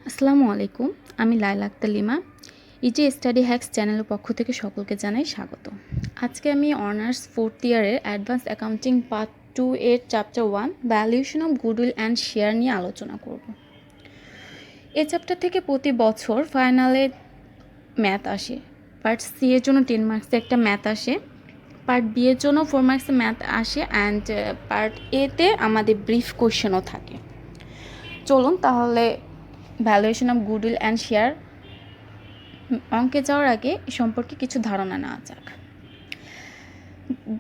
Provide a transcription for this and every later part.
আসসালামু আলাইকুম। আমি Laila Akter Lima. Easy study hacks চ্যানেলের পক্ষ থেকে সকলকে জানাই স্বাগত। আজকে আমি অনার্স 4th ইয়ারের অ্যাডভান্স অ্যাকাউন্টিং পার্ট 2 এর chapter 1 valuation of goodwill and share নিয়ে আলোচনা করব। এই চ্যাপ্টার থেকে প্রতি বছর ফাইনালে ম্যাথ আসে। পার্ট সি এর জন্য 10 মার্কসে একটা ম্যাথ আসে, পার্ট বি এর জন্য 4 মার্কসে ম্যাথ আসে, অ্যান্ড পার্ট এতে আমাদের ব্রিফ কোয়েশ্চেনও থাকে। চলুন তাহলে valuation of goodwill and share অঙ্কে যাওয়ার আগে এ সম্পর্কে কিছু ধারণা নেওয়া যাক।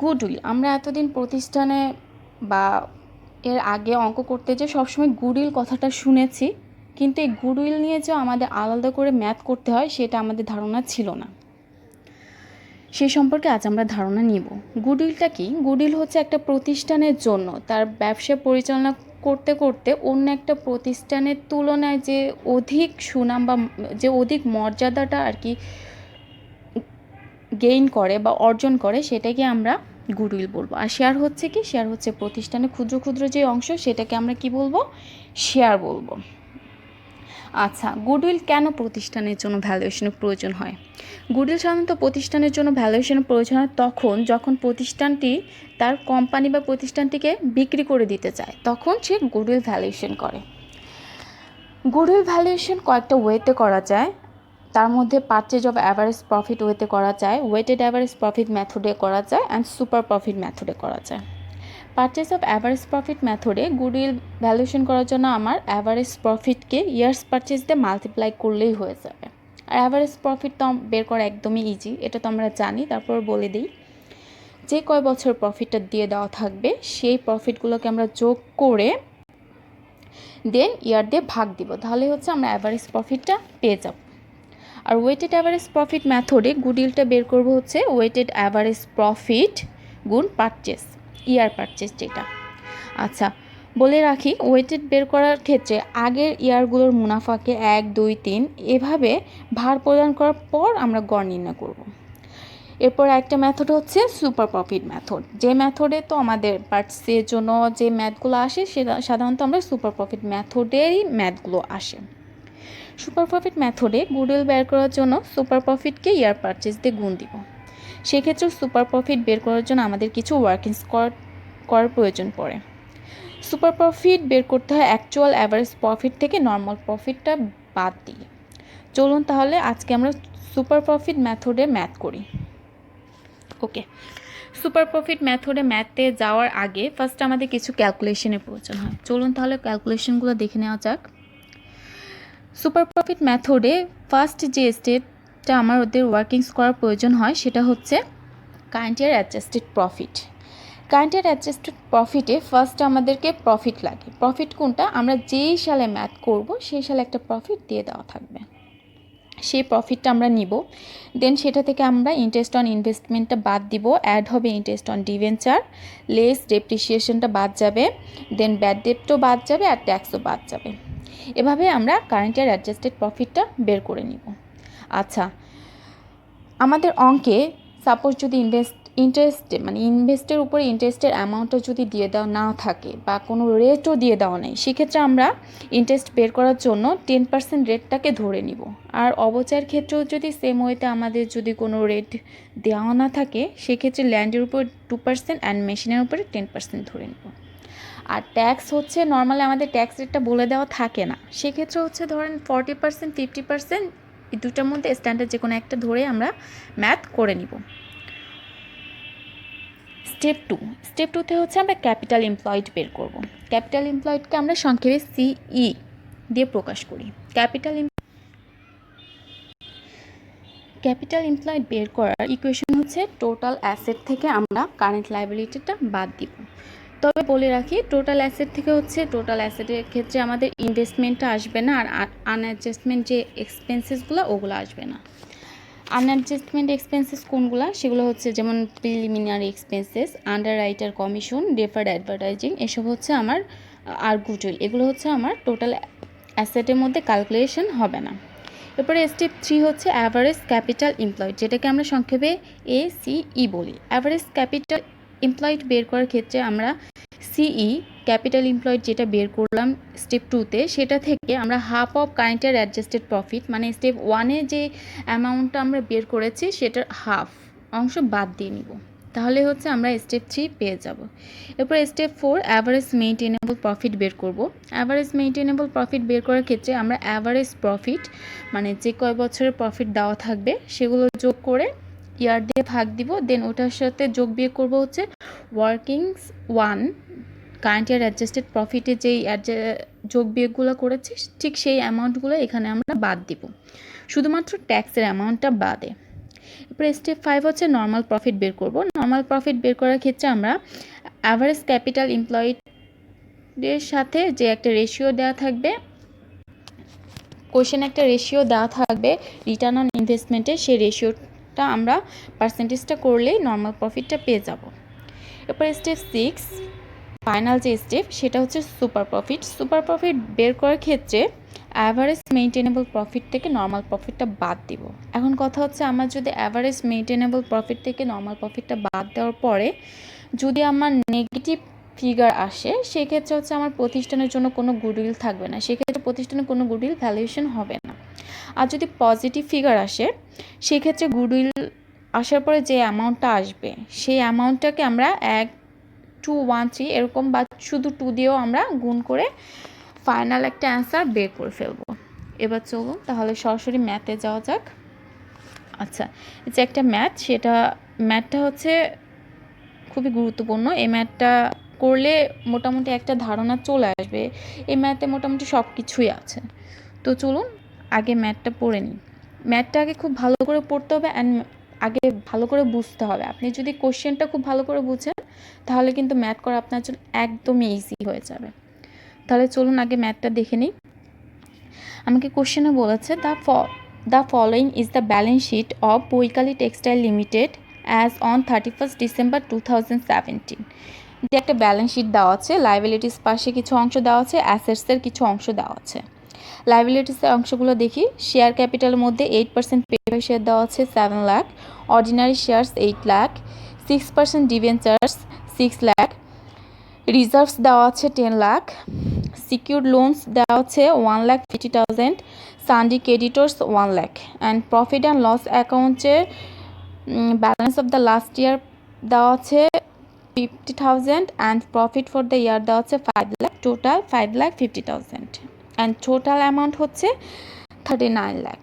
গুডউইল, আমরা এতদিন প্রতিষ্ঠানে বা এর আগে অঙ্ক করতে যে সবসময় গুডউইল কথাটা শুনেছি, কিন্তু এই গুডউইল নিয়ে যে আমাদের আলাদা করে ম্যাথ করতে হয় সেটা আমাদের ধারণা ছিল না। সেই সম্পর্কে আজ আমরা ধারণা নিব। গুডউইলটা কি? গুডউইল হচ্ছে একটা প্রতিষ্ঠানের জন্য তার ব্যবসা পরিচালনা করতে করতে অন্য একটা প্রতিষ্ঠানের তুলনায় যে অধিক সুনাম বা যে অধিক মর্যাদাটা আর কি গেইন করে বা অর্জন করে সেটাকে আমরা গুডউইল বলবো। আর শেয়ার হচ্ছে কি? শেয়ার হচ্ছে প্রতিষ্ঠানের ক্ষুদ্র ক্ষুদ্র যে অংশ সেটাকে আমরা কি বলবো? শেয়ার বলবো। আচ্ছা, গুডউইল কেন প্রতিষ্ঠানের জন্য ভ্যালুয়েশনের প্রয়োজন হয়? গুডউইল সাধারণত প্রতিষ্ঠানের জন্য ভ্যালুয়েশনের প্রয়োজন হয় তখন যখন প্রতিষ্ঠানটি তার কোম্পানি বা প্রতিষ্ঠানটিকে বিক্রি করে দিতে চায়, তখন সে গুডউইল ভ্যালুয়েশন করে। গুডউইল ভ্যালুয়েশন কয়েকটা ওয়েতে করা যায়। তার মধ্যে পারচেজ অফ অ্যাভারেজ প্রফিট ওয়েতে করা যায়, ওয়েটেড অ্যাভারেজ প্রফিট মেথডে করা যায়, অ্যান্ড সুপার প্রফিট মেথডে করা যায়। পারচেজ অফ অ্যাভারেজ প্রফিট মেথডে গুডউইল ভ্যালুয়েশন করার জন্য আমার অ্যাভারেজ প্রফিটকে ইয়ার্স পারচেজ দিয়ে মাল্টিপ্লাই করলেই হয়ে যাবে। আর অ্যাভারেজ প্রফিট তো বের করা একদমই ইজি, এটা তো আমরা জানি। তারপর বলে দিই, যে কয় বছর প্রফিটটা দিয়ে দেওয়া থাকবে সেই প্রফিটগুলোকে আমরা যোগ করে দেন ইয়ার দিয়ে ভাগ দিব, তাহলে হচ্ছে আমরা অ্যাভারেজ প্রফিটটা পেয়ে যাব। আর ওয়েটেড অ্যাভারেজ প্রফিট মেথডে গুডউইলটা বের করব হচ্ছে ওয়েটেড অ্যাভারেজ প্রফিট গুণ পারচেস, ইয়ার পারচেস যেটা। আচ্ছা, বলে রাখি, ওয়েটেড বের করার ক্ষেত্রে আগের ইয়ারগুলোর মুনাফাকে 1, 2, 3 এভাবে ভার প্রদান করার পর আমরা গড় নির্ণয় করব। এরপর একটা মেথড হচ্ছে সুপার প্রফিট মেথড, যে মেথডে তো আমাদের পার্টসের জন্য যে ম্যাথগুলো আসে সেটা সাধারণত আমরা সুপার প্রফিট মেথডেরই ম্যাথগুলো আসে। সুপার প্রফিট মেথডে গুডউইল বের করার জন্য সুপার প্রফিটকে ইয়ার পারচেজ দিয়ে গুণ দিব। সেক্ষেত্রে সুপার প্রফিট বের করার জন্য আমাদের কিছু ওয়ার্কিংস করার প্রয়োজন পড়ে। সুপার প্রফিট বের করতে হয় অ্যাকচুয়াল অ্যাভারেজ প্রফিট থেকে নর্মাল প্রফিটটা বাদ দিয়ে। চলুন তাহলে আজকে আমরা সুপার প্রফিট মেথডে ম্যাথ করি। ওকে, সুপার প্রফিট মেথডে ম্যাথে যাওয়ার আগে ফার্স্ট আমাদের কিছু ক্যালকুলেশনের প্রয়োজন হয়। চলুন তাহলে ক্যালকুলেশনগুলো দেখে নেওয়া যাক। সুপার প্রফিট মেথডে ফার্স্ট যে স্টেপটা আমার ওদের ওয়ার্কিংস করার প্রয়োজন হয় সেটা হচ্ছে current year adjusted profit. Current year adjusted প্রফিটে ফার্স্ট আমাদেরকে প্রফিট লাগে। প্রফিট কোনটা? আমরা যেই সালে ম্যাথ করব সেই সালে একটা প্রফিট দিয়ে দেওয়া থাকবে, সেই প্রফিটটা আমরা নিব। দেন সেটা থেকে আমরা ইন্টারেস্ট অন ইনভেস্টমেন্টটা বাদ দিব, অ্যাড হবে ইন্টারেস্ট অন ডিভেঞ্চার, লেস ডেপ্রিসিয়েশনটা বাদ যাবে, দেন ব্যাড ডেপ্টও বাদ যাবে, আর ট্যাক্সও বাদ যাবে। এভাবে আমরা কারেন্ট ইয়ার অ্যাডজাস্টেড প্রফিটটা বের করে নিব। আচ্ছা, আমাদের অঙ্কে সাপোজ যদি ইনভেস্টের উপরে ইন্টারেস্টের অ্যামাউন্টটা যদি দিয়ে দেওয়া না থাকে বা কোনো রেটও দিয়ে দেওয়া নেই, সেক্ষেত্রে আমরা ইন্টারেস্ট বের করার জন্য 10% রেটটাকে ধরে নিব। আর অবচয়ের ক্ষেত্রেও যদি সেম ওয়েতে আমাদের যদি কোনো রেট দেওয়া না থাকে, সেক্ষেত্রে ল্যান্ডের উপর 2% অ্যান্ড মেশিনের উপরে 10% ধরে নিব। আর ট্যাক্স হচ্ছে নর্মালি আমাদের ট্যাক্স রেটটা বলে দেওয়া থাকে না, সেক্ষেত্রে হচ্ছে ধরেন 40%, 50%, এই দুটার মধ্যে স্ট্যান্ডার্ড যে কোনো একটা ধরে আমরা ম্যাথ করে নিব। স্টেপ টুতে হচ্ছে আমরা ক্যাপিটাল এমপ্লয়েড বের করব। ক্যাপিটাল এমপ্লয়েডকে আমরা সংক্ষেপে সিই দিয়ে প্রকাশ করি। ক্যাপিটাল এমপ্লয়েড বের করার ইকুয়েশন হচ্ছে টোটাল অ্যাসেট থেকে আমরা কারেন্ট লায়াবিলিটিটা বাদ দিব। তবে বলে রাখি, টোটাল অ্যাসেট থেকে হচ্ছে টোটাল অ্যাসেটের ক্ষেত্রে আমাদের ইনভেস্টমেন্টটা আসবে না, আর আনঅ্যাডজাস্টমেন্ট যে এক্সপেন্সেসগুলো ওগুলো আসবে না। আনঅ্যাডজাস্টমেন্ট এক্সপেন্সেস কোনগুলো? সেগুলো হচ্ছে যেমন preliminary expenses, under writer commission, deferred advertising, এসব হচ্ছে আমার আর গুডউইল, এগুলো হচ্ছে আমার টোটাল অ্যাসেটের মধ্যে ক্যালকুলেশন হবে না। এরপরে স্টেপ 3 হচ্ছে অ্যাভারেজ ক্যাপিটাল এমপ্লয়েড, যেটাকে আমরা সংক্ষেপে ACE বলি। অ্যাভারেজ ক্যাপিটাল এমপ্লয়েড বের করার ক্ষেত্রে আমরা সিই ক্যাপিটাল এমপ্লয়েড যেটা বের করলাম স্টেপ 2-তে, সেটা থেকে আমরা half of current year adjusted profit মানে স্টেপ 1-এ যে অ্যামাউন্টটা আমরা বের করেছি সেটার হাফ অংশ বাদ দিয়ে নিব, তাহলে হচ্ছে আমরা স্টেপ 3 পেয়ে যাব। এরপর স্টেপ 4 অ্যাভারেজ মেইনটেনেবল প্রফিট বের করব। অ্যাভারেজ মেইনটেনেবল প্রফিট বের করার ক্ষেত্রে আমরা অ্যাভারেজ প্রফিট মানে যে কয় বছরের প্রফিট দেওয়া থাকবে সেগুলো যোগ করে ইয়ার দিয়ে ভাগ দিব, দেন ওটার সাথে যোগ বিয়োগ করব হচ্ছে ওয়ার্কিংস 1 কারেন্ট ইয়ার অ্যাডজাস্টেড প্রফিটে যেই যোগ বিয়োগগুলো করেছি ঠিক সেই অ্যামাউন্টগুলো এখানে আমরা বাদ দিব, শুধুমাত্র ট্যাক্সের অ্যামাউন্টটা বাদে। এরপরে স্টেপ 5 হচ্ছে নর্মাল প্রফিট বের করব। নর্মাল প্রফিট বের করার ক্ষেত্রে আমরা অ্যাভারেজ ক্যাপিটাল এমপ্লয়েডের সাথে যে একটা রেশিও দেওয়া থাকবে, কোশ্চেন একটা রেশিও দেওয়া থাকবে রিটার্ন অন ইনভেস্টমেন্টে, সেই রেশিওটা আমরা পার্সেন্টেজটা করলেই নর্মাল প্রফিটটা পেয়ে যাব। এরপর স্টেপ 6 ফাইনাল যে স্টেপ সেটা হচ্ছে সুপার প্রফিট। সুপার প্রফিট বের করার ক্ষেত্রে অ্যাভারেজ মেইনটেনেবল প্রফিট থেকে নর্মাল প্রফিটটা বাদ দিব। এখন কথা হচ্ছে আমার যদি অ্যাভারেজ মেইনটেনেবল প্রফিট থেকে নর্মাল প্রফিটটা বাদ দেওয়ার পরে যদি আমার নেগেটিভ ফিগার আসে সেক্ষেত্রে হচ্ছে আমার প্রতিষ্ঠানের জন্য কোনো গুডউইল থাকবে না, সেক্ষেত্রে প্রতিষ্ঠানের কোনো গুডউইল ভ্যালুয়েশন হবে না। আর যদি পজিটিভ ফিগার আসে সেক্ষেত্রে গুডউইল আসার পরে যে অ্যামাউন্টটা আসবে সেই অ্যামাউন্টটাকে আমরা 1,2,1,3 এরকম বা শুধু 2 দিয়েও আমরা গুণ করে ফাইনাল একটা অ্যান্সার বের করে ফেলবো। এবার চলুন তাহলে সরাসরি ম্যাথে যাওয়া যাক। আচ্ছা, এই যে একটা ম্যাথ, সেটা ম্যাথটা হচ্ছে খুবই গুরুত্বপূর্ণ। এই ম্যাথটা করলে মোটামুটি একটা ধারণা চলে আসবে, এই ম্যাথে মোটামুটি সব কিছুই আছে। তো চলুন আগে ম্যাথটা পড়ে নিই। ম্যাথটা আগে খুব ভালো করে পড়তে হবে অ্যান্ড আগে ভালো করে বুঝতে হবে। আপনি যদি কোশ্চেনটা খুব ভালো করে বুঝেন তাহলে কিন্তু ম্যাথ করা আপনার জন্য একদমই ইজি হয়ে যাবে। তাহলে চলুন আগে ম্যাথটা দেখে নিই। আমাকে কোশ্চেনে বলেছে the following is the balance sheet of Boikali textile limited as on 31 December 2017। যে একটা ব্যালেন্স শিট দেওয়া আছে, লাইবিলিটিস পাশে কিছু অংশ দেওয়া আছে, অ্যাসেটসের কিছু অংশ দেওয়া আছে। লাইবিলিটিসের অংশগুলো দেখি। শেয়ার ক্যাপিটালের মধ্যে 8% প্রেফারেন্স শেয়ার দেওয়া আছে 7 lakh, ordinary shares 8 lakh, 6% debentures 6 lakh, reserves দেওয়া আছে 10 লাখ, সিকিউরড লোনস দেওয়া আছে 1,50,000, sundry creditors 1 lakh, and profit and loss অ্যাকাউন্টে balance of the last year দেওয়া আছে 50,000 and profit for the year দেওয়া আছে 5 lakh, total 5,50,000 and total amount হচ্ছে 39 লাখ।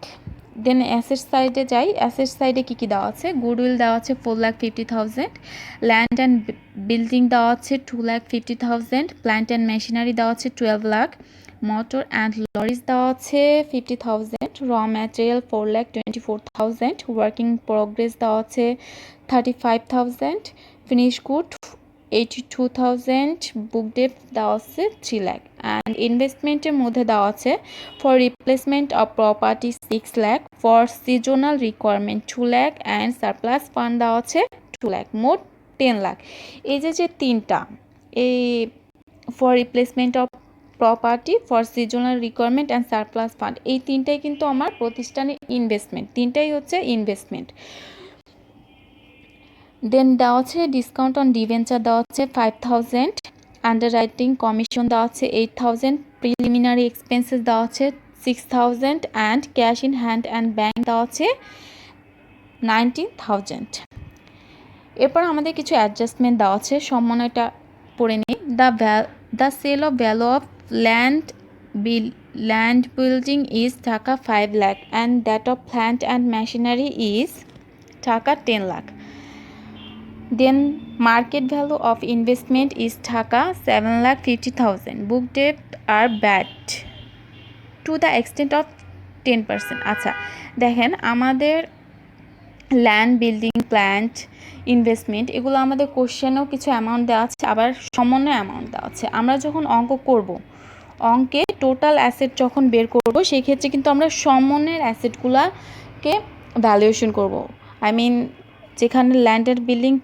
দেন অ্যাসেট সাইডে যাই। অ্যাসেট সাইডে কী কী দেওয়া আছে? গুডউইল দেওয়া আছে 4,50,000, ল্যান্ড অ্যান্ড বিল্ডিং দেওয়া আছে 2,50,000, প্ল্যান্ট অ্যান্ড মেশিনারি দেওয়া আছে 12 লাখ, মোটর অ্যান্ড লরিজ দেওয়া আছে 50,000, র ম্যাটেরিয়াল 4,24,000, ওয়ার্কিং প্রোগ্রেস দেওয়া আছে 35,000, ফিনিশ গুড 82,000, বুক ডেপ দেওয়া আছে 3 লাখ, অ্যান্ড ইনভেস্টমেন্টের মধ্যে দেওয়া আছে for replacement of property 6 lakh, for seasonal requirement 2 lakh, and surplus fund দেওয়া আছে 2 লাখ, মোট 10 লাখ। এই যে তিনটা, এই for replacement of property, for seasonal requirement and surplus fund, এই তিনটাই কিন্তু আমার প্রতিষ্ঠানের ইনভেস্টমেন্ট, তিনটাই হচ্ছে ইনভেস্টমেন্ট। দেন দেওয়া আছে ডিসকাউন্ট অন ডিভেঞ্চার দেওয়া আছে 5,000, আন্ডাররাইটিং কমিশন দেওয়া আছে 8,000, প্রিলিমিনারি এক্সপেন্সেস দেওয়া আছে 6,000, and cash in hand and bank দেওয়া আছে 19,000। এরপর আমাদের কিছু অ্যাডজাস্টমেন্ট দেওয়া আছে, সম্মানটা পড়ে নিই। The sale of value of land building is taka 5 lakh, and that of plant and machinery is taka 10 lakh. Then market value of investment is টাকা 7,50,000. Book debt are bad to the extent of 10%. আচ্ছা দেখেন, আমাদের ল্যান্ড বিল্ডিং প্ল্যান্ট ইনভেস্টমেন্ট এগুলো আমাদের কোশ্চেনেও কিছু amount দেওয়া আছে, আবার সমন্বয় অ্যামাউন্ট দেওয়া আছে। আমরা যখন অঙ্ক করব, অঙ্কে টোটাল অ্যাসেট যখন বের করব সেই ক্ষেত্রে কিন্তু আমরা সমন্বয়ের অ্যাসেটগুলোকে ভ্যালুয়েশন করব। আই মিন যেখানে ল্যান্ড অ্যান্ড বিল্ডিং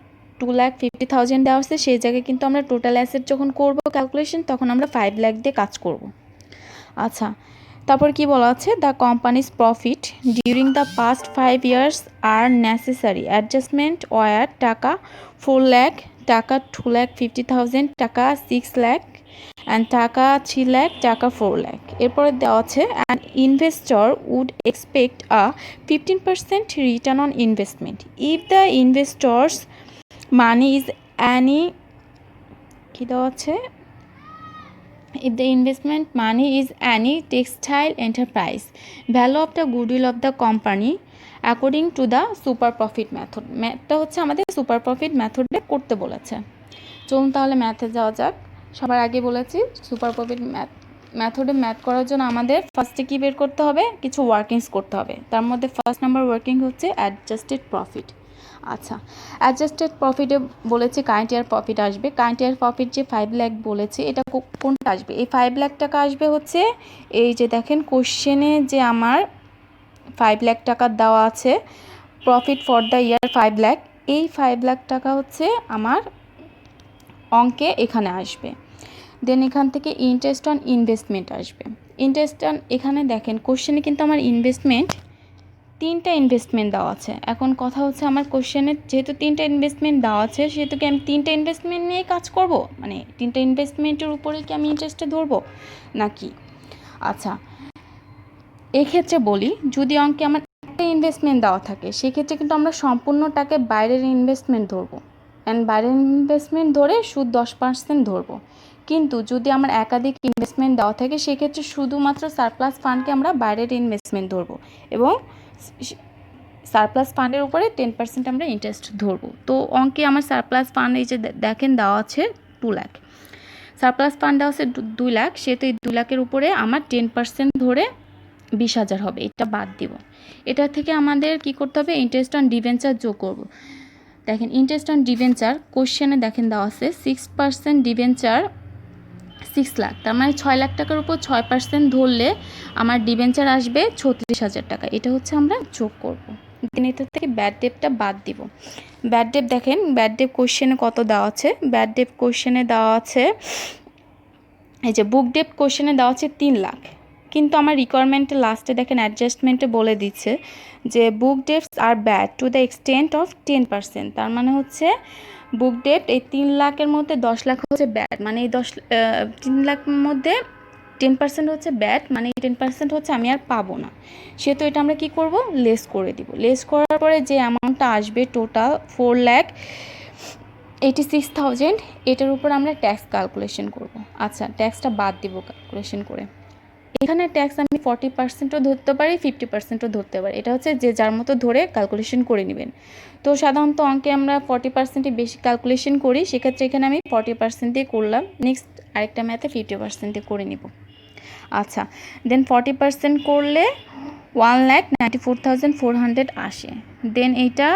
2,50,000 দেওয়া আছে সেই জায়গায় কিন্তু আমরা টোটাল অ্যাসেট যখন করব ক্যালকুলেশন তখন আমরা 5 লাখ দিয়ে কাজ করব। আচ্ছা, তারপর কি বলা আছে? The company's profit during the past 5 years আর necessary adjustment were taka 4 lakh টাকা 2,50,000, টাকা 6 লাখ, অ্যান্ড টাকা 3 লাখ, টাকা 4 লাখ। এরপরে দেওয়া আছে an investor would expect a 15% return on investment if the investors money is any, কী দেওয়া আছে, if the investment money is any textile enterprise, value of the goodwill of the company according to the super profit method। ম্যাথটা হচ্ছে আমাদের super profit মেথডে করতে বলেছে। চলুন তাহলে ম্যাথে যাওয়া যাক। সবার আগে বলেছি সুপার প্রফিট মেথডে ম্যাথ করার জন্য আমাদের ফার্স্টে কী বের করতে হবে, কিছু ওয়ার্কিংস করতে হবে। তার মধ্যে ফার্স্ট নাম্বার ওয়ার্কিং হচ্ছে অ্যাডজাস্টেড প্রফিট। আচ্ছা, অ্যাডজাস্টেড প্রফিটে বলেছে কারেন্ট ইয়ার প্রফিট আসবে। কারেন্ট ইয়ার প্রফিট যে 5 লাখ বলেছে, এটা কোনটা আসবে? এই 5 লাখ টাকা আসবে হচ্ছে এই যে দেখেন কোশ্চেনে যে আমার 5 লাখ টাকা দেওয়া আছে, প্রফিট ফর দ্য ইয়ার 5 লাখ, এই 5 লাখ টাকা হচ্ছে আমার অঙ্কে এখানে আসবে। দেন এখান থেকে ইন্টারেস্ট অন ইনভেস্টমেন্ট আসবে। ইন্টারেস্ট অন, এখানে দেখেন কোশ্চেনে কিন্তু আমার ইনভেস্টমেন্ট 3টা ইনভেস্টমেন্ট দেওয়া আছে। এখন কথা হচ্ছে আমার কোশ্চেনে যেহেতু 3টা ইনভেস্টমেন্ট দেওয়া আছে, সেহেতু কি আমি 3টা ইনভেস্টমেন্ট নিয়ে কাজ করব, মানে 3টা ইনভেস্টমেন্টের উপরে কি আমি ইন্টারেস্টে ধরবো নাকি? আচ্ছা, এক্ষেত্রে বলি, যদি অঙ্কে আমার একটা ইনভেস্টমেন্ট দেওয়া থাকে, সেক্ষেত্রে কিন্তু আমরা সম্পূর্ণটাকে বাইরের ইনভেস্টমেন্ট ধরবো, অ্যান্ড বাইরের ইনভেস্টমেন্ট ধরে সুদ 10% ধরবো। কিন্তু যদি আমার একাধিক ইনভেস্টমেন্ট দেওয়া থাকে, সেক্ষেত্রে শুধুমাত্র সারপ্লাস ফান্ডকে আমরা বাইরের ইনভেস্টমেন্ট ধরবো এবং সারপ্লাস ফান্ডের উপরে 10% আমরা ইন্টারেস্ট ধরবো। তো অঙ্কে আমার সারপ্লাস ফান্ড এই যে দেখেন দেওয়া আছে 2 লাখ, সারপ্লাস ফান্ড দেওয়া আছে 2 লাখ, সেহেতু এই 2 লাখের উপরে আমার 10% ধরে 20,000 হবে, এটা বাদ দিব। এটা থেকে আমাদের কি করতে হবে, ইন্টারেস্ট অন ডিবেঞ্চার যোগ করব। দেখেন ইন্টারেস্ট অন ডিবেঞ্চার কোশ্চেনে দেখেন দেওয়া আছে 6% ডিবেঞ্চার 6 লাখ, তার মানে 6 লাখ টাকার উপর 6% ধরলে আমার ডিবেঞ্চার আসবে 36,000 টাকা। এটা হচ্ছে আমরা যোগ করব। দেন এটা থেকে ব্যাড ডেটটা বাদ দিব। ব্যাড ডেট দেখেন, ব্যাড ডেট কোশ্চেনে কত দেওয়া আছে, ব্যাড ডেট কোশ্চেনে দেওয়া আছে এই যে বুক ডেট কোশ্চেনে দেওয়া আছে 3 লাখ, কিন্তু আমার রিকোয়ারমেন্টে লাস্টে দেখেন অ্যাডজাস্টমেন্টে বলে দিচ্ছে যে book debts are bad to the extent of 10%। তার মানে হচ্ছে বুক ডেট এই 3 লাখের মধ্যে 10 লাখ হচ্ছে ব্যাড, মানে এই 3 লাখের মধ্যে 10% হচ্ছে ব্যাড, মানে এই 10% হচ্ছে আমি আর পাবো না। সেহেতু এটা আমরা কি করব, লেস করে দিব। লেস করার পরে যে অ্যামাউন্টটা আসবে টোটাল 4,86,000, এটার উপর আমরা ট্যাক্স ক্যালকুলেশন করব। আচ্ছা, ট্যাক্সটা বাদ দিব ক্যালকুলেশন করে। এখানে ট্যাক্স আমি 40%ও ধরতে পারি, 50%ও ধরতে পারি, এটা হচ্ছে যে যার মতো ধরে ক্যালকুলেশন করে নেবেন। তো সাধারণত অঙ্কে আমরা 40%ই বেশি ক্যালকুলেশন করি, সেক্ষেত্রে এখানে আমি 40% দিয়ে করলাম। নেক্সট আরেকটা ম্যাথে 50% দিয়ে করে নিব। আচ্ছা, দেন 40% করলে 1,94,400 আসে। দেন এইটা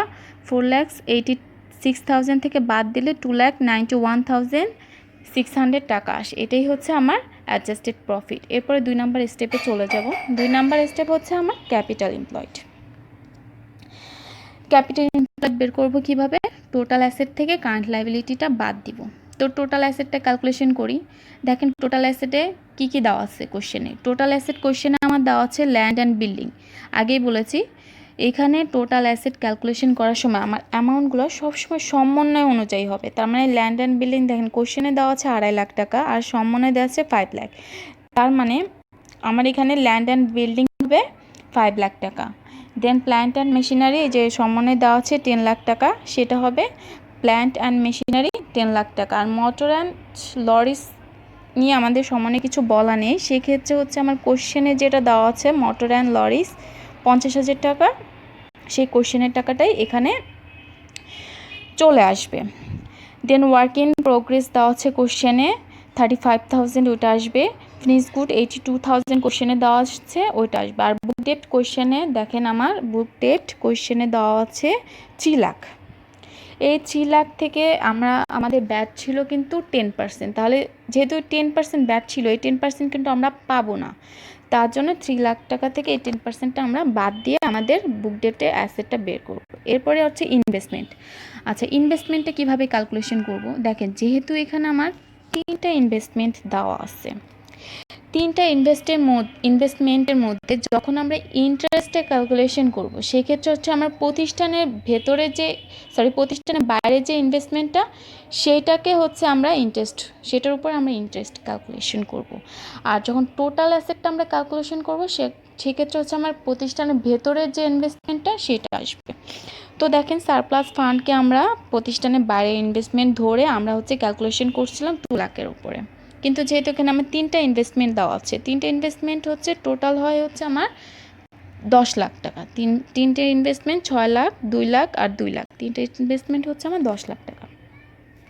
4,86,000 থেকে বাদ দিলে 2,91,600 টাকা আসে। এটাই হচ্ছে আমার অ্যাডজাস্টেড প্রফিট। এরপরে 2 নাম্বার স্টেপে চলে যাব। 2 নাম্বার স্টেপ হচ্ছে আমার ক্যাপিটাল এমপ্লয়েড। ক্যাপিটাল এমপ্লয়েড বের করব কিভাবে, টোটাল অ্যাসেট থেকে কারেন্ট লায়াবিলিটিটা বাদ দিব। তো টোটাল অ্যাসেটটা ক্যালকুলেশন করি। দেখেন টোটাল অ্যাসেটে কী কী দেওয়া আছে কোশ্চেনে, টোটাল অ্যাসেট কোশ্চেনে আমার দেওয়া আছে ল্যান্ড অ্যান্ড বিল্ডিং। আগেই বলেছি এখানে টোটাল অ্যাসেট ক্যালকুলেশন করার সময় আমার অ্যামাউন্টগুলো সবসময় সমন্বয় অনুযায়ী হবে। তার মানে ল্যান্ড অ্যান্ড বিল্ডিং দেখেন কোশ্চেনে দেওয়া আছে 2.5 লাখ টাকা আর সমন্বয় দেওয়া আছে 5 লাখ, তার মানে আমার এখানে ল্যান্ড অ্যান্ড বিল্ডিং হবে 5 লাখ টাকা। দেন প্ল্যান্ট অ্যান্ড মেশিনারি যে সমন্বয় দেওয়া আছে 10 লাখ টাকা, সেটা হবে প্ল্যান্ট অ্যান্ড মেশিনারি 10 লাখ টাকা। আর মোটর অ্যান্ড লরিস নিয়ে আমাদের সমন্বয়ে কিছু বলা নেই, সেক্ষেত্রে হচ্ছে আমার কোশ্চেনে যেটা দেওয়া আছে মোটর অ্যান্ড লরিস 50,000 টাকা, সেই কোশ্চেনের টাকাটাই এখানে চলে আসবে। দেন ওয়ার্ক ইন প্রোগ্রেস দেওয়া আছে কোশ্চেনে 35,000, ওইটা আসবে। ফিনিশ গুড 82,000 কোশ্চেনে দেওয়া আসছে, ওইটা আসবে। আর বুক ডেট কোশ্চেনে দেখেন আমার বুক ডেট কোশ্চেনে দেওয়া আছে 3 লাখ। এই 3 লাখ থেকে আমাদের ব্যাট ছিল কিন্তু 10%, তাহলে যেহেতু 10% ব্যাট ছিল, এই 10% কিন্তু আমরা পাবো না। তার জন্য 3 লাখ টাকা থেকে এই 10%টা আমরা বাদ দিয়ে আমাদের বুক ডেটে অ্যাসেটটা বের করব। এরপরে হচ্ছে ইনভেস্টমেন্ট। আচ্ছা, ইনভেস্টমেন্টটা কীভাবে ক্যালকুলেশন করব, দেখেন যেহেতু এখানে আমার 3টা ইনভেস্টমেন্ট দেওয়া আছে, তিনটা ইনভেস্টমেন্টের মধ্যে যখন আমরা ইন্টারেস্টে ক্যালকুলেশন করব সেক্ষেত্রে হচ্ছে আমার প্রতিষ্ঠানের ভেতরে যে প্রতিষ্ঠানের বাইরে যে ইনভেস্টমেন্টটা সেইটাকে হচ্ছে আমরা সেটার উপর আমরা ইন্টারেস্ট ক্যালকুলেশন করব। আর যখন টোটাল অ্যাসেটটা আমরা ক্যালকুলেশন করব সেক্ষেত্রে হচ্ছে আমার প্রতিষ্ঠানের ভেতরে যে ইনভেস্টমেন্টটা সেটা আসবে। তো দেখেন সারপ্লাস ফান্ডকে আমরা প্রতিষ্ঠানের বাইরে ইনভেস্টমেন্ট ধরে আমরা হচ্ছে ক্যালকুলেশন করছিলাম 2 লাখের উপরে, কিন্তু যেহেতু এখানে আমার তিনটা ইনভেস্টমেন্ট দেওয়া আছে, তিনটা ইনভেস্টমেন্ট হচ্ছে টোটাল হয় হচ্ছে আমার 10 লাখ টাকা। তিনটে ইনভেস্টমেন্ট 6 লাখ, 2 লাখ আর 2 লাখ, তিনটে ইনভেস্টমেন্ট হচ্ছে আমার 10 লাখ টাকা।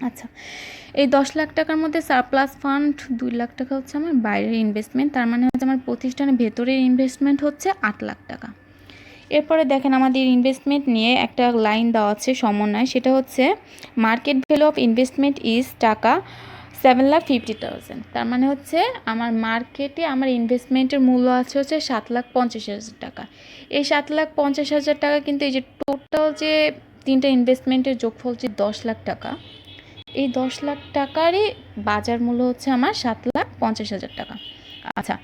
আচ্ছা, এই 10 লাখ টাকার মধ্যে সারপ্লাস ফান্ড 2 লাখ টাকা হচ্ছে আমার বাইরের ইনভেস্টমেন্ট, তার মানে হচ্ছে আমার প্রতিষ্ঠানের ভেতরের ইনভেস্টমেন্ট হচ্ছে 8 লাখ টাকা। এরপরে দেখেন আমাদের ইনভেস্টমেন্ট নিয়ে একটা লাইন দেওয়া আছে সমন্বয়, সেটা হচ্ছে market value of investment is টাকা 7,50,000। তার মানে হচ্ছে আমার মার্কেটে আমার ইনভেস্টমেন্টের মূল্য আছে হচ্ছে 7,50,000 টাকা। এই 7,50,000 টাকা কিন্তু এই যে টোটাল যে তিনটা ইনভেস্টমেন্টের যোগফল যে 10 লাখ টাকা, এই 10 লাখ টাকারই বাজার মূল্য হচ্ছে আমার 7,50,000 টাকা। আচ্ছা,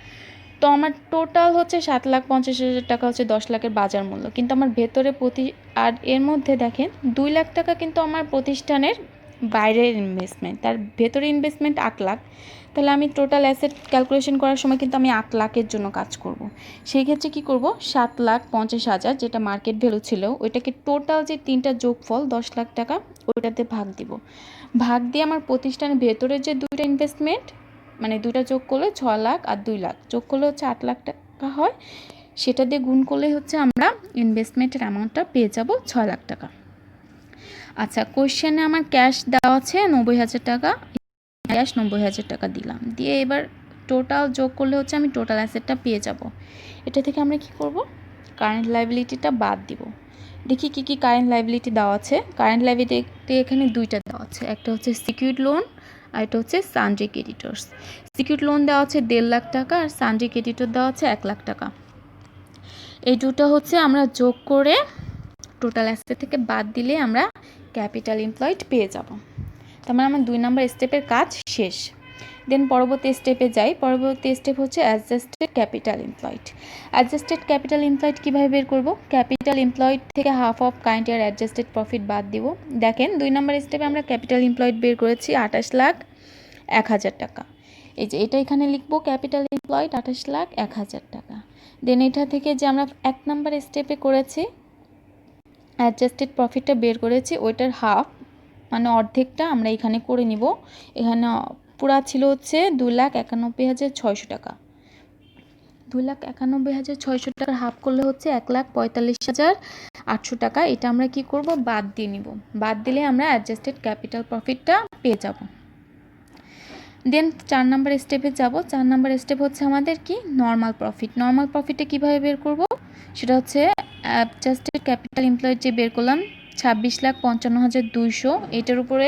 তো আমার টোটাল হচ্ছে 7,50,000 টাকা হচ্ছে 10 লাখের বাজার মূল্য, কিন্তু আমার ভেতরে আর এর মধ্যে দেখেন 2 লাখ টাকা কিন্তু আমার প্রতিষ্ঠানের বাইরের ইনভেস্টমেন্ট, তার ভেতরে ইনভেস্টমেন্ট 8 লাখ। তাহলে আমি টোটাল অ্যাসেট ক্যালকুলেশন করার সময় কিন্তু আমি 8 লাখের জন্য কাজ করব। সেই ক্ষেত্রে কী করব, 7,50,000 যেটা মার্কেট ভ্যালু ছিল ওইটাকে টোটাল যে তিনটা যোগফল 10 লাখ টাকা ওইটাতে ভাগ দিব। ভাগ দিয়ে আমার প্রতিষ্ঠানের ভেতরে যে দুইটা ইনভেস্টমেন্ট, মানে দুইটা যোগ করলে 6 লাখ আর 2 লাখ যোগ করলে হচ্ছে 8 লাখ টাকা হয়, সেটা দিয়ে গুণ করলে হচ্ছে আমরা ইনভেস্টমেন্টের অ্যামাউন্টটা পেয়ে যাব 6 লাখ টাকা। আচ্ছা, কোশ্চেনে আমার ক্যাশ দেওয়া আছে 90,000 টাকা, ক্যাশ 90,000 টাকা দিলাম, দিয়ে এবার টোটাল যোগ করলে হচ্ছে আমি টোটাল অ্যাসেটটা পেয়ে যাব। এটা থেকে আমরা কি করব, কারেন্ট লাইবিলিটিটা বাদ দিব। দেখি কি কি কারেন্ট লাইবিলিটি দেওয়া আছে। কারেন্ট লাইবিলিটি এখানে দুইটা দেওয়া আছে, একটা হচ্ছে সিকিউরিড লোন আর এটা হচ্ছে সানড্রি ক্রেডিটর্স। সিকিউরিড লোন দেওয়া আছে 1.5 লাখ টাকা আর সানড্রি ক্রেডিটর দেওয়া আছে 1 লাখ টাকা। এই দুটো হচ্ছে আমরা যোগ করে টোটাল অ্যাসেট থেকে বাদ দিলে আমরা ক্যাপিটাল এমপ্লয়েড পেয়ে যাব। তার মানে আমার 2 নম্বর স্টেপের কাজ শেষ। দেন পরবর্তী স্টেপে যাই। পরবর্তী স্টেপ হচ্ছে adjusted capital employed. Adjusted capital employed কীভাবে বের করব, ক্যাপিটাল এমপ্লয়েড থেকে half of current year adjusted profit বাদ দিব। দেখেন 2 নম্বর স্টেপে আমরা ক্যাপিটাল এমপ্লয়েড বের করেছি 28,01,000 টাকা। এই যে এটা এখানে লিখবো ক্যাপিটাল এমপ্লয়েড 28,01,000 টাকা। দেন এটা থেকে যে আমরা 1 নম্বর স্টেপে করেছি অ্যাডজাস্টেড প্রফিটটা বের করেছি, ওইটার হাফ মানে অর্ধেকটা আমরা এখানে করে নিব। এখানে পুরা ছিল হচ্ছে 2,91,600 টাকা। 2,91,600 টাকার হাফ করলে হচ্ছে 1,45,800 টাকা। এটা আমরা কি করব, বাদ দিয়ে নিব। বাদ দিলে আমরা অ্যাডজাস্টেড ক্যাপিটাল প্রফিটটা পেয়ে যাব। দেন 4 নম্বর স্টেপে যাব। 4 নম্বর স্টেপ হচ্ছে আমাদের কি, নর্মাল প্রফিট। নর্মাল প্রফিটটা কীভাবে বের করব, সেটা হচ্ছে অ্যাডজাস্টেড ক্যাপিটাল এমপ্লয়েড যে বের করলাম 26,55,200, এটার উপরে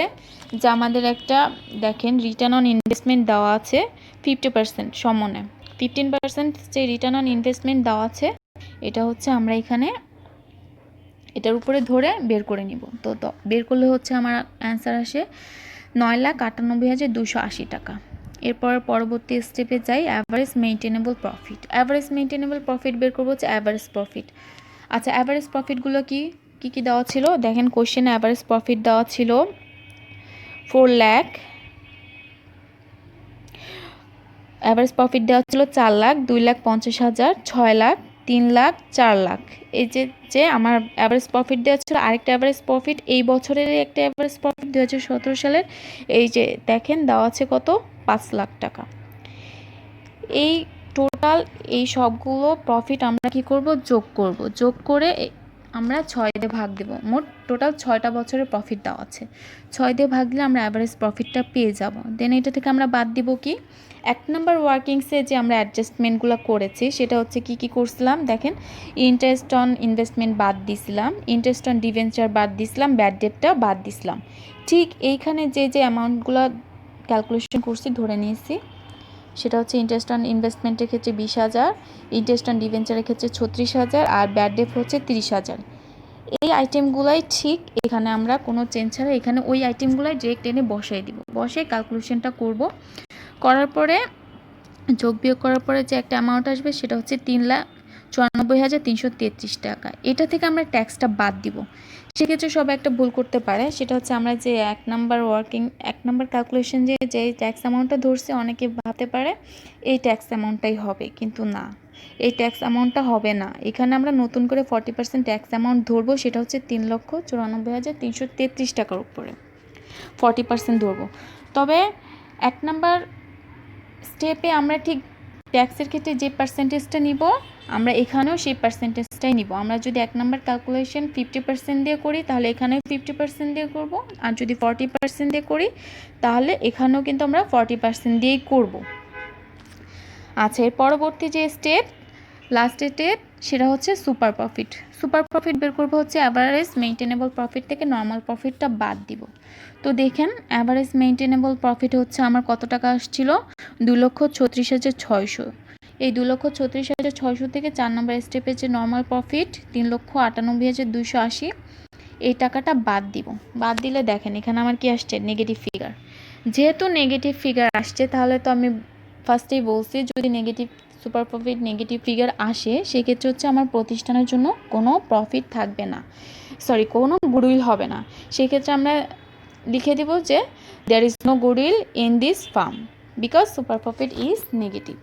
যে আমাদের একটা দেখেন রিটার্ন অন ইনভেস্টমেন্ট দেওয়া আছে 50% সমনে 15% যে রিটার্ন অন ইনভেস্টমেন্ট দেওয়া আছে, এটা হচ্ছে আমরা এখানে এটার উপরে ধরে বের করে নিব। তো বের করলে হচ্ছে আমার অ্যান্সার আসে 9,98,280 টাকা। এরপর পরবর্তী স্টেপে যাই, অ্যাভারেজ মেইনটেনেবল প্রফিট। অ্যাভারেজ মেইনটেনেবল প্রফিট বের করবো হচ্ছে অ্যাভারেজ প্রফিট। আচ্ছা, অ্যাভারেজ প্রফিটগুলো কি দেওয়া ছিল, দেখেন কোশ্চেনে অ্যাভারেজ প্রফিট দেওয়া ছিল 4 লাখ, অ্যাভারেজ প্রফিট দেওয়া ছিল 4 লাখ, 2,50,000, 6 লাখ, 3 লাখ, 4 লাখ। এই যে আমার অ্যাভারেজ প্রফিট দেওয়া ছিল আরেকটা অ্যাভারেজ প্রফিট, এই বছরের একটা অ্যাভারেজ প্রফিট 2017 সালের, এই যে দেখেন দেওয়া আছে কত, 5 লাখ টাকা। এই টোটাল এই সবগুলো প্রফিট আমরা কি করব, যোগ করব। যোগ করে আমরা 6 দিয়ে ভাগ দেব। মোট টোটাল 6টা বছরের প্রফিট দেওয়া আছে, 6 দিয়ে ভাগ দিলে আমরা অ্যাভারেজ প্রফিটটা পেয়ে যাব। দেন এটা থেকে আমরা বাদ দিব কি, 1 নম্বর ওয়ার্কিংসে যে আমরা অ্যাডজাস্টমেন্টগুলো করেছি সেটা হচ্ছে কি করছিলাম, দেখেন ইন্টারেস্ট অন ইনভেস্টমেন্ট বাদ দিছিলাম, ইন্টারেস্ট অন ডিভেঞ্চার বাদ দিছিলাম, ব্যাড ডেটটা বাদ দিছিলাম। ঠিক এইখানে যে অ্যামাউন্টগুলো ক্যালকুলেশন করছি ধরে নিয়েছি, সেটা হচ্ছে ইন্টারেস্ট অন ইনভেস্টমেন্টের ক্ষেত্রে 20,000, ইন্টারেস্ট অন ডিভেঞ্চারের ক্ষেত্রে 36,000 আর ব্যাড ডেট হচ্ছে 30,000। এই আইটেমগুলাই ঠিক এখানে আমরা কোনো চেঞ্জ ছাড়া এখানে ওই আইটেমগুলাই ডিরেক্ট এনে বসাই দিব, বসে ক্যালকুলেশনটা করব। করার পরে যোগ বিয়োগ করার পরে যে একটা অ্যামাউন্ট আসবে সেটা হচ্ছে 3,94,333 টাকা। এটা থেকে আমরা ট্যাক্সটা বাদ দিব। সেক্ষেত্রে সবাই একটা ভুল করতে পারে, সেটা হচ্ছে আমরা যে এক নাম্বার ক্যালকুলেশন যে ট্যাক্স অ্যামাউন্টটা ধরছে, অনেকে ভাবতে পারে এই ট্যাক্স অ্যামাউন্টটাই হবে, কিন্তু না, এই ট্যাক্স অ্যামাউন্টটা হবে না। এখানে আমরা নতুন করে 40% ট্যাক্স অ্যামাউন্ট ধরবো, সেটা হচ্ছে 3,94,333 টাকার উপরে 40% ধরবো। তবে এক নাম্বার স্টেপে আমরা ঠিক ট্যাক্সের ক্ষেত্রে যে পার্সেন্টেজটা নিব, আমরা এখানেও সেই পার্সেন্টেজটাই নিব। আমরা যদি এক নাম্বার ক্যালকুলেশন 50% দিয়ে করি, তাহলে এখানেও 50% দিয়ে করব। আর যদি 40% দিয়ে করি, তাহলে এখানেও কিন্তু আমরা 40% দিয়েই করব। আচ্ছা, এর পরবর্তী যে স্টেপ, লাস্ট স্টেপ, সেটা হচ্ছে সুপার প্রফিট। সুপার প্রফিট বের করবো হচ্ছে অ্যাভারেজ মেইনটেনেবল প্রফিট থেকে নর্মাল প্রফিটটা বাদ দিব। তো দেখেন, অ্যাভারেজ মেইনটেনেবল প্রফিট হচ্ছে আমার কত টাকা আসছিল, 2,36,600। এই 2,36,600 থেকে 4 নম্বর স্টেপে যে নর্মাল প্রফিট 3,98,280, এই টাকাটা বাদ দিব। বাদ দিলে দেখেন এখানে আমার কি আসছে, নেগেটিভ ফিগার। যেহেতু নেগেটিভ ফিগার আসছে, তাহলে তো আমি ফার্স্টেই বলছি, যদি সুপার প্রফিট নেগেটিভ ফিগার আসে, সেক্ষেত্রে হচ্ছে আমার প্রতিষ্ঠানের জন্য কোনো প্রফিট থাকবে না, কোনো গুডউইল হবে না। সেক্ষেত্রে আমরা লিখে দেব যে there is no goodwill in this firm because super profit is negative.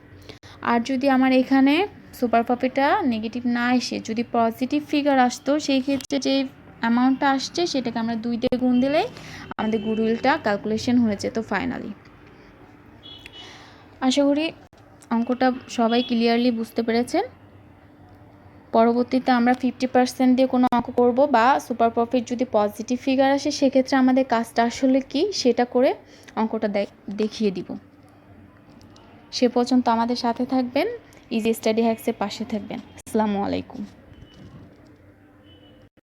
আর যদি আমার এখানে সুপার প্রফিটটা নেগেটিভ না এসে যদি পজিটিভ ফিগার আসতো, সেই ক্ষেত্রে যে অ্যামাউন্টটা আসছে সেটাকে আমরা 2 দিয়ে গুণ দিলেই আমাদের গুডউইলটা ক্যালকুলেশন হয়ে যেত ফাইনালি। আশা করি অঙ্কটা সবাই ক্লিয়ারলি বুঝতে পেরেছেন। পরবর্তীতে আমরা 50% দিয়ে কোনো অঙ্ক করব, বা সুপার প্রফিট যদি পজিটিভ ফিগার আসে, সেক্ষেত্রে আমাদের কাজটা আসলে কি সেটা করে অঙ্কটা দেখিয়ে দিব। সে পর্যন্ত আমাদের সাথে থাকবেন, ইজি স্টাডি হ্যাক্সের পাশে থাকবেন। আসসালামু আলাইকুম।